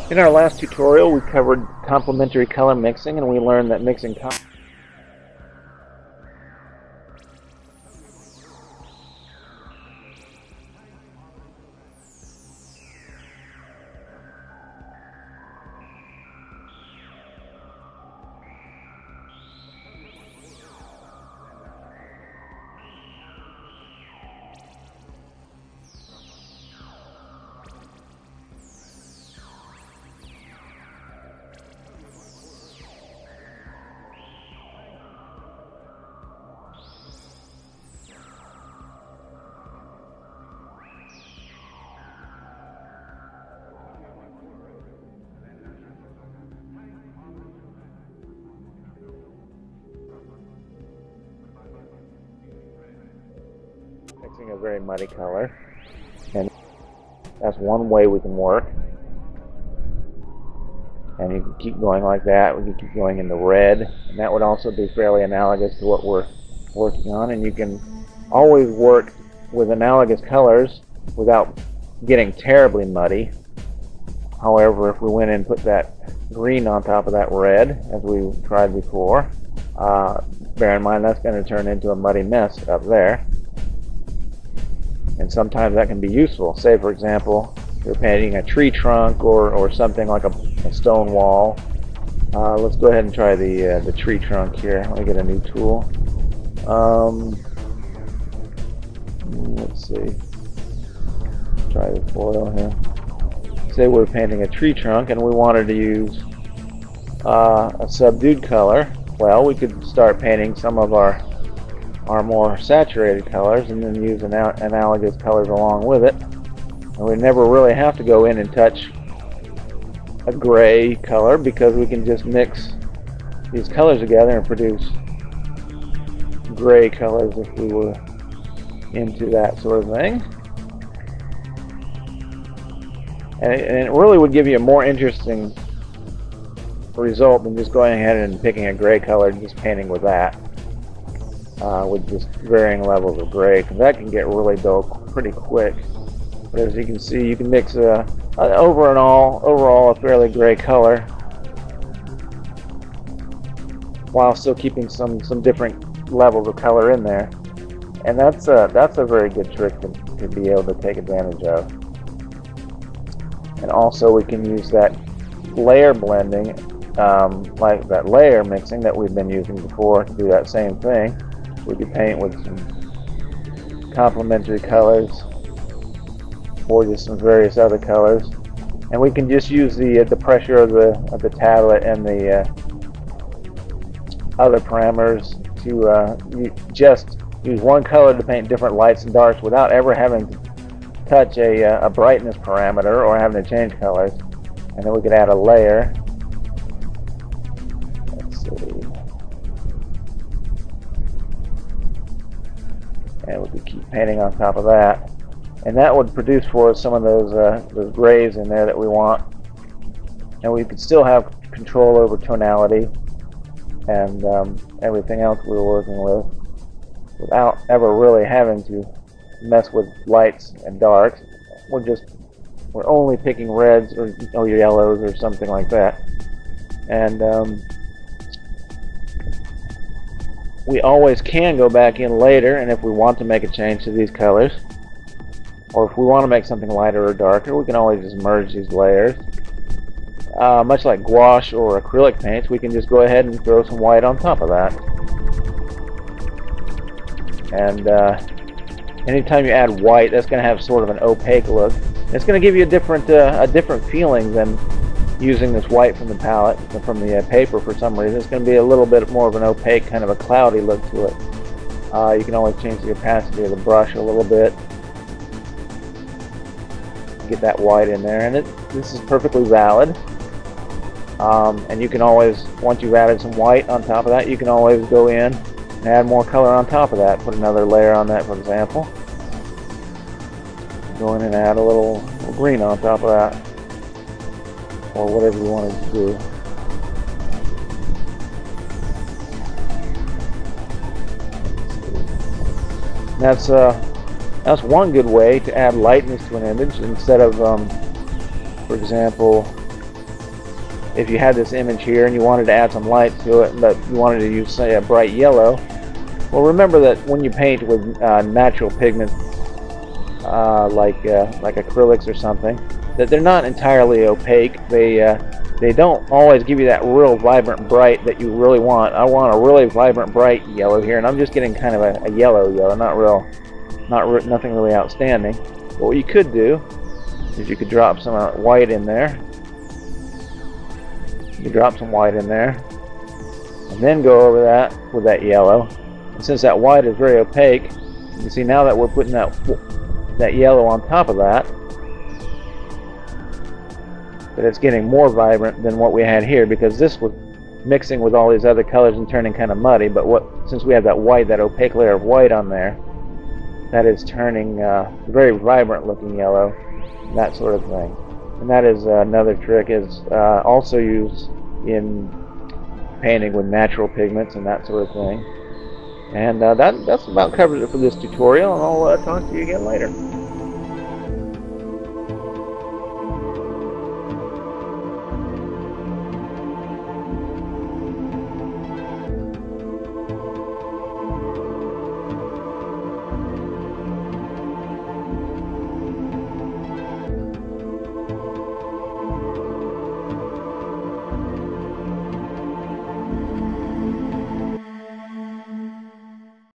In our last tutorial, we covered complementary color mixing, and we learned that mixing mixing a very muddy color, and that's one way we can work. And you can keep going like that. We can keep going in the red, and that would also be fairly analogous to what we're working on. And you can always work with analogous colors without getting terribly muddy. However, if we went in and put that green on top of that red, as we tried before, bear in mind that's going to turn into a muddy mess up there. And sometimes that can be useful. Say, for example, you're painting a tree trunk or something like a stone wall. Let's go ahead and try the tree trunk here. Let me get a new tool. Let's see. Try the foil here. Say we're painting a tree trunk and we wanted to use a subdued color. Well, we could start painting some of our more saturated colors and then use analogous colors along with it. And we never really have to go in and touch a gray color, because we can just mix these colors together and produce gray colors if we were into that sort of thing. And it really would give you a more interesting result than just going ahead and picking a gray color and just painting with that. With just varying levels of gray, because that can get really dull pretty quick. But as you can see, you can mix overall a fairly gray color while still keeping some different levels of color in there, and that's a very good trick to be able to take advantage of. And also we can use that layer blending, like that layer mixing that we've been using before, to do that same thing. We could paint with some complementary colors or just some various other colors, and we can just use the pressure of the tablet and the other parameters to just use one color to paint different lights and darks without ever having to touch a brightness parameter or having to change colors. And then we could add a layer. Let's see. And we could keep painting on top of that, and that would produce for us some of those grays in there that we want, and we could still have control over tonality and everything else we were working with without ever really having to mess with lights and darks. We're only picking reds or yellows or something like that, and we always can go back in later, and if we want to make a change to these colors, or if we want to make something lighter or darker, we can always just merge these layers. Much like gouache or acrylic paints, we can just go ahead and throw some white on top of that. And anytime you add white, that's going to have sort of an opaque look. It's going to give you a different feeling than using this white from the palette, from the paper. For some reason, it's going to be a little bit more of an opaque, kind of a cloudy look to it. You can always change the opacity of the brush a little bit, get that white in there, and this is perfectly valid. And you can always, once you've added some white on top of that, you can always go in and add more color on top of that. Put another layer on that, for example. Go in and add a little green on top of that, or whatever you wanted to do. That's one good way to add lightness to an image. Instead of, for example, if you had this image here and you wanted to add some light to it, but you wanted to use, say, a bright yellow, well, remember that when you paint with natural pigments, like acrylics or something, that they're not entirely opaque. They don't always give you that real vibrant bright that you really want. I want a really vibrant bright yellow here, and I'm just getting kind of a yellow, nothing really outstanding. But what you could do is you could drop some white in there. You drop some white in there, and then go over that with that yellow. And since that white is very opaque, you can see now that we're putting that yellow on top of that, that it's getting more vibrant than what we had here, because this was mixing with all these other colors and turning kind of muddy. But since we have that white, that opaque layer of white on there, that is turning very vibrant looking yellow, that sort of thing. And that is another trick, is also used in painting with natural pigments and that sort of thing. And that's about covers it for this tutorial, and I'll talk to you again later.